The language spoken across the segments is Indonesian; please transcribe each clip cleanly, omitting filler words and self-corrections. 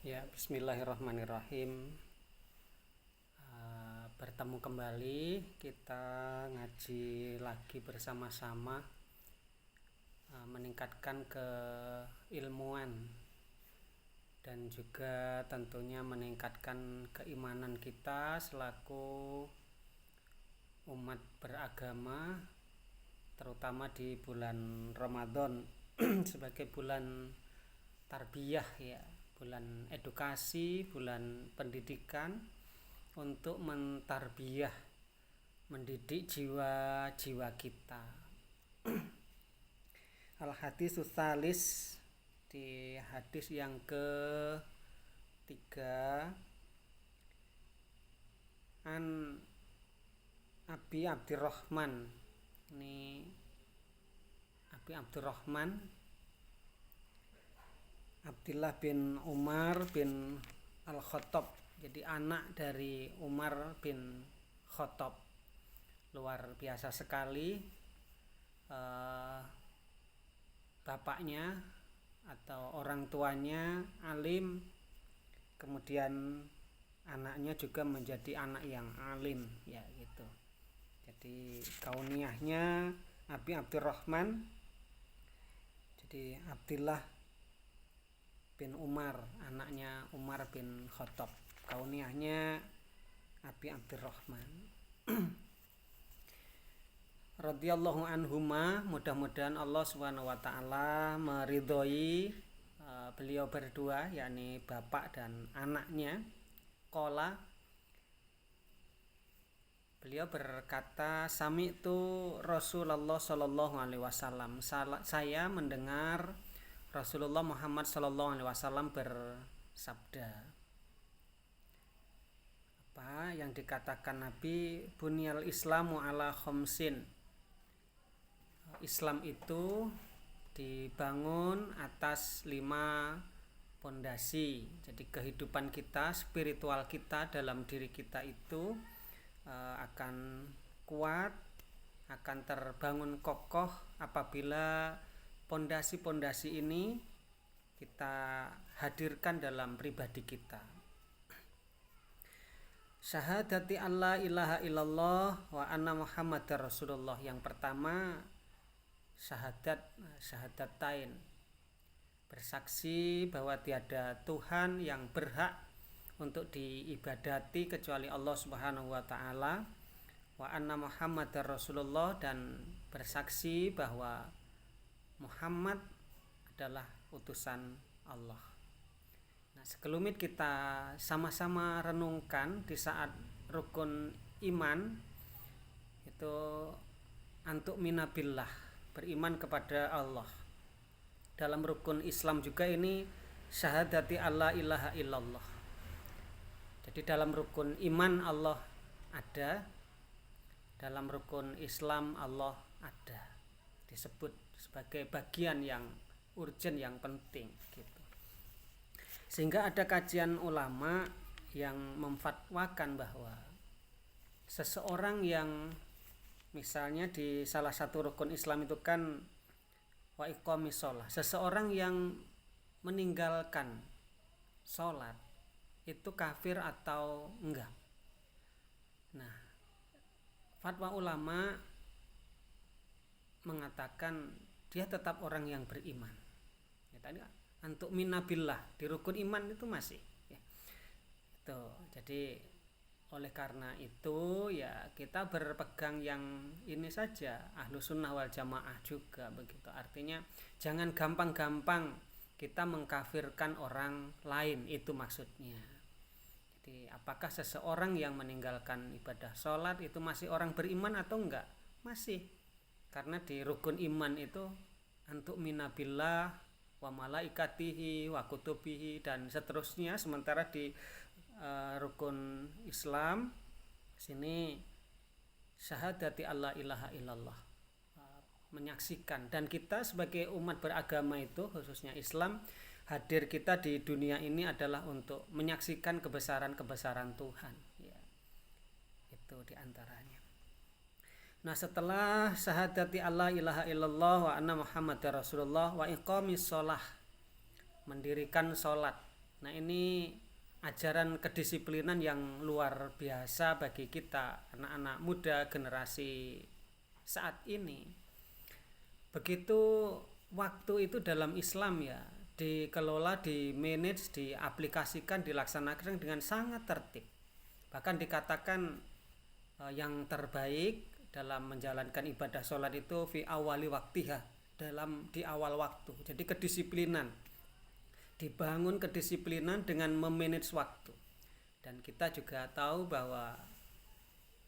Ya, bismillahirrahmanirrahim. Bertemu kembali, kita ngaji lagi bersama-sama, meningkatkan keilmuan dan juga tentunya meningkatkan keimanan kita selaku umat beragama, terutama di bulan Ramadan sebagai bulan tarbiyah, ya, bulan edukasi, bulan pendidikan, untuk mentarbiyah, mendidik jiwa-jiwa kita. Al-haditsus tsalis, di hadis yang ke-3, an Abi Abdurrahman. Ini Abi Abdurrahman Abdullah bin Umar bin Al-Khattab. Jadi anak dari Umar bin Khattab. Luar biasa sekali. Bapaknya atau orang tuanya alim, kemudian anaknya juga menjadi anak yang alim, ya gitu. Jadi kauniahnya Abi Abdurrahman, jadi Abdullah bin Umar, anaknya Umar bin Khattab. Kauniahnya Abi Abdurrahman. Radhiyallahu anhuma, mudah-mudahan Allah Subhanahu wa taala meridhoi beliau berdua, yakni bapak dan anaknya. Qala, beliau berkata, sami'tu Rasulullah sallallahu alaihi wasallam. Saya mendengar Rasulullah Muhammad sallallahu alaihi wasallam bersabda. Apa yang dikatakan Nabi? Bunyal Islamu ala khamsin. Islam itu dibangun atas 5 pondasi. Jadi kehidupan kita, spiritual kita dalam diri kita itu akan kuat, akan terbangun kokoh apabila pondasi-pondasi ini kita hadirkan dalam pribadi kita. Syahadati alla ilaha illallah wa anna muhammadar rasulullah. Yang pertama, syahadatain, bersaksi bahwa tiada Tuhan yang berhak untuk diibadati kecuali Allah Subhanahu wa taala, wa anna muhammadar rasulullah, dan bersaksi bahwa Muhammad adalah utusan Allah. Nah, sekelumit kita sama-sama renungkan di saat rukun iman itu, antuk minabillah, beriman kepada Allah. Dalam rukun Islam juga ini syahadati alla ilaha illallah. Jadi dalam rukun iman Allah ada, dalam rukun Islam Allah ada, disebut sebagai bagian yang urgent, yang penting gitu. Sehingga ada kajian ulama yang memfatwakan bahwa seseorang yang misalnya di salah satu rukun Islam itu kan wa iqamis shalah, seseorang yang meninggalkan sholat itu kafir atau enggak. Nah, fatwa ulama mengatakan dia tetap orang yang beriman. Ya, tadi antuk minabillah di rukun iman itu masih, ya. Itu. Jadi oleh karena itu ya kita berpegang yang ini saja, ahlu sunnah wal jamaah juga begitu. Artinya jangan gampang-gampang kita mengkafirkan orang lain, itu maksudnya. Jadi apakah seseorang yang meninggalkan ibadah sholat itu masih orang beriman atau enggak? Masih. Karena di rukun iman itu antuk minabillah wa malaikatihi wa kutubihi dan seterusnya. Sementara di rukun Islam sini syahadati alla ilaha illallah, menyaksikan. Dan kita sebagai umat beragama itu, khususnya Islam, hadir kita di dunia ini adalah untuk menyaksikan kebesaran-kebesaran Tuhan, ya. Itu diantaranya. Nah, setelah syahadati alla ilaha illallah wa anna muhammadar rasulullah wa iqamis shalah, mendirikan sholat. Nah, ini ajaran kedisiplinan yang luar biasa bagi kita anak-anak muda generasi saat ini. Begitu waktu itu dalam Islam ya dikelola, di manage, diaplikasikan, dilaksanakan dengan sangat tertib. Bahkan dikatakan yang terbaik dalam menjalankan ibadah sholat itu fi awali waktiha, di awal waktu. Jadi kedisiplinan, dibangun kedisiplinan dengan memanage waktu. Dan kita juga tahu bahwa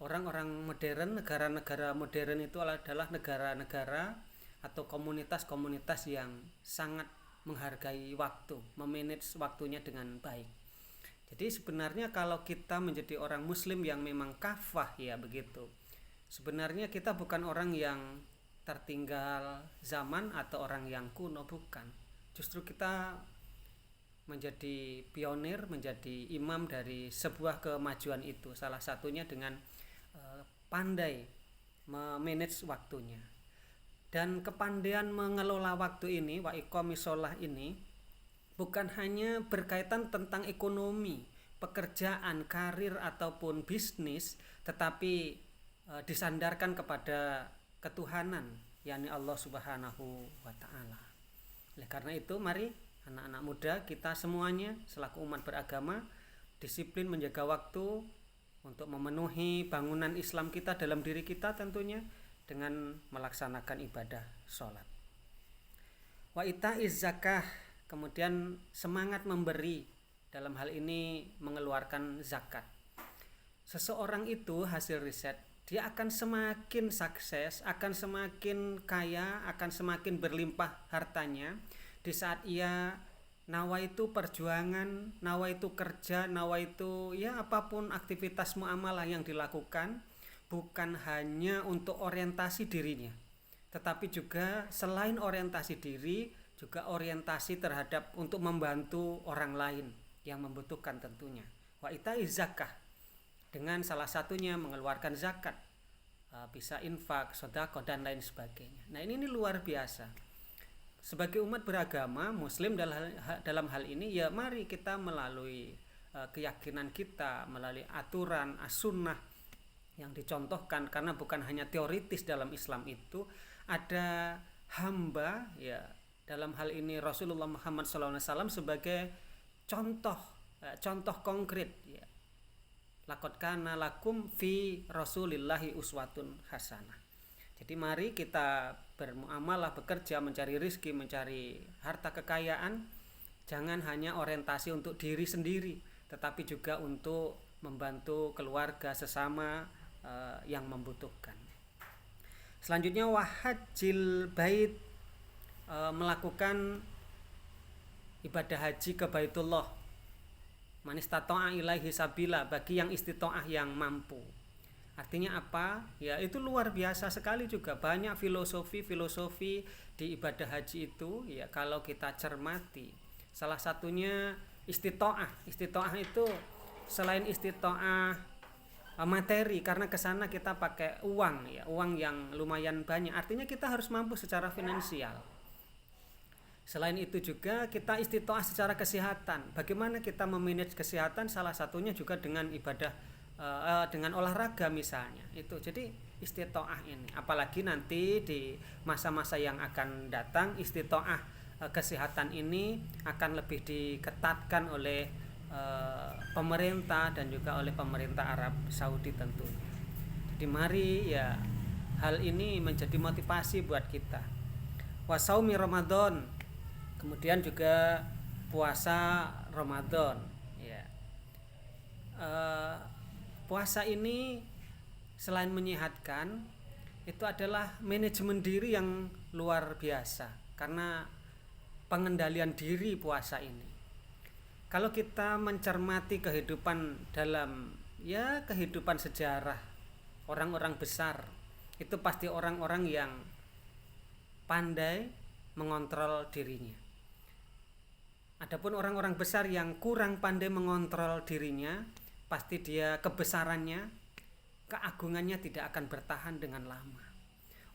orang-orang modern, negara-negara modern itu adalah negara-negara atau komunitas-komunitas yang sangat menghargai waktu, memanage waktunya dengan baik. Jadi sebenarnya kalau kita menjadi orang muslim yang memang kafah ya begitu, sebenarnya kita bukan orang yang tertinggal zaman atau orang yang kuno, bukan. Justru kita menjadi pionir, menjadi imam dari sebuah kemajuan itu. Salah satunya dengan pandai memanage waktunya. Dan kepandaian mengelola waktu ini, wa iqamis shalah ini, bukan hanya berkaitan tentang ekonomi, pekerjaan, karir ataupun bisnis, tetapi disandarkan kepada ketuhanan, yakni Allah Subhanahu wa taala. Oleh karena itu, mari anak-anak muda kita semuanya selaku umat beragama disiplin menjaga waktu untuk memenuhi bangunan Islam kita dalam diri kita, tentunya dengan melaksanakan ibadah sholat. Wa itaiz zakah, kemudian semangat memberi, dalam hal ini mengeluarkan zakat. Seseorang itu hasil riset, dia akan semakin sukses, akan semakin kaya, akan semakin berlimpah hartanya di saat ia nawaitu perjuangan, nawaitu kerja, nawaitu ya apapun aktivitas muamalah yang dilakukan, bukan hanya untuk orientasi dirinya, tetapi juga selain orientasi diri, juga orientasi terhadap untuk membantu orang lain yang membutuhkan tentunya. Wa itaiz zakah, dengan salah satunya mengeluarkan zakat, bisa infak, sedekah dan lain sebagainya. Nah, ini luar biasa. Sebagai umat beragama muslim dalam hal ini ya mari kita melalui keyakinan kita, melalui aturan as-sunnah yang dicontohkan, karena bukan hanya teoritis dalam Islam itu, ada hamba ya, dalam hal ini Rasulullah Muhammad SAW sebagai contoh konkret ya. Laqad kana lakum fi Rasulillahi uswatun hasanah. Jadi mari kita bermuamalah, bekerja, mencari rezeki, mencari harta kekayaan, jangan hanya orientasi untuk diri sendiri, tetapi juga untuk membantu keluarga sesama yang membutuhkan. Selanjutnya wahajil bait, melakukan ibadah haji ke Baitullah, man istata'a ilaihi sabila, bagi yang istita'ah, yang mampu. Artinya apa? Ya itu luar biasa sekali juga, banyak filosofi di ibadah haji itu ya kalau kita cermati. Salah satunya istita'ah. Istita'ah itu selain istita'ah materi, karena kesana kita pakai uang ya, uang yang lumayan banyak, artinya kita harus mampu secara finansial. Selain itu juga kita istita'ah secara kesehatan. Bagaimana kita memanage kesehatan? Salah satunya juga dengan ibadah, dengan olahraga misalnya. Itu jadi istita'ah ini. Apalagi nanti di masa-masa yang akan datang, istita'ah kesehatan ini akan lebih diketatkan oleh pemerintah dan juga oleh pemerintah Arab Saudi tentunya. Jadi mari ya hal ini menjadi motivasi buat kita. Wasaumi Ramadan, kemudian juga puasa Ramadan ya. Puasa ini selain menyehatkan, itu adalah manajemen diri yang luar biasa, karena pengendalian diri puasa ini. Kalau kita mencermati kehidupan dalam ya kehidupan sejarah orang-orang besar, itu pasti orang-orang yang pandai mengontrol dirinya. Adapun orang-orang besar yang kurang pandai mengontrol dirinya, pasti dia kebesarannya, keagungannya tidak akan bertahan dengan lama.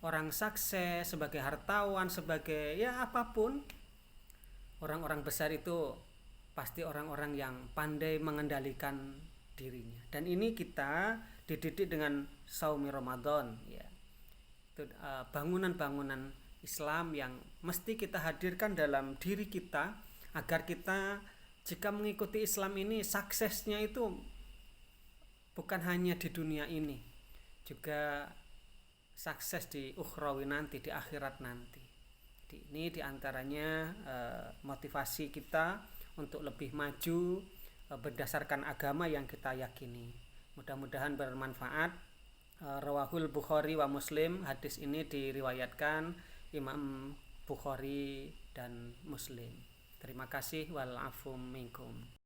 Orang sukses sebagai hartawan, sebagai ya apapun, orang-orang besar itu pasti orang-orang yang pandai mengendalikan dirinya. Dan ini kita dididik dengan Saumi Ramadan, ya. Itu bangunan-bangunan Islam yang mesti kita hadirkan dalam diri kita agar kita jika mengikuti Islam ini suksesnya itu bukan hanya di dunia ini, juga sukses di ukhrawi nanti, di akhirat nanti. Ini diantaranya motivasi kita untuk lebih maju berdasarkan agama yang kita yakini. Mudah-mudahan bermanfaat. Rawahul Bukhari wa Muslim, hadis ini diriwayatkan Imam Bukhari dan Muslim. Terima kasih, wal afu minkum.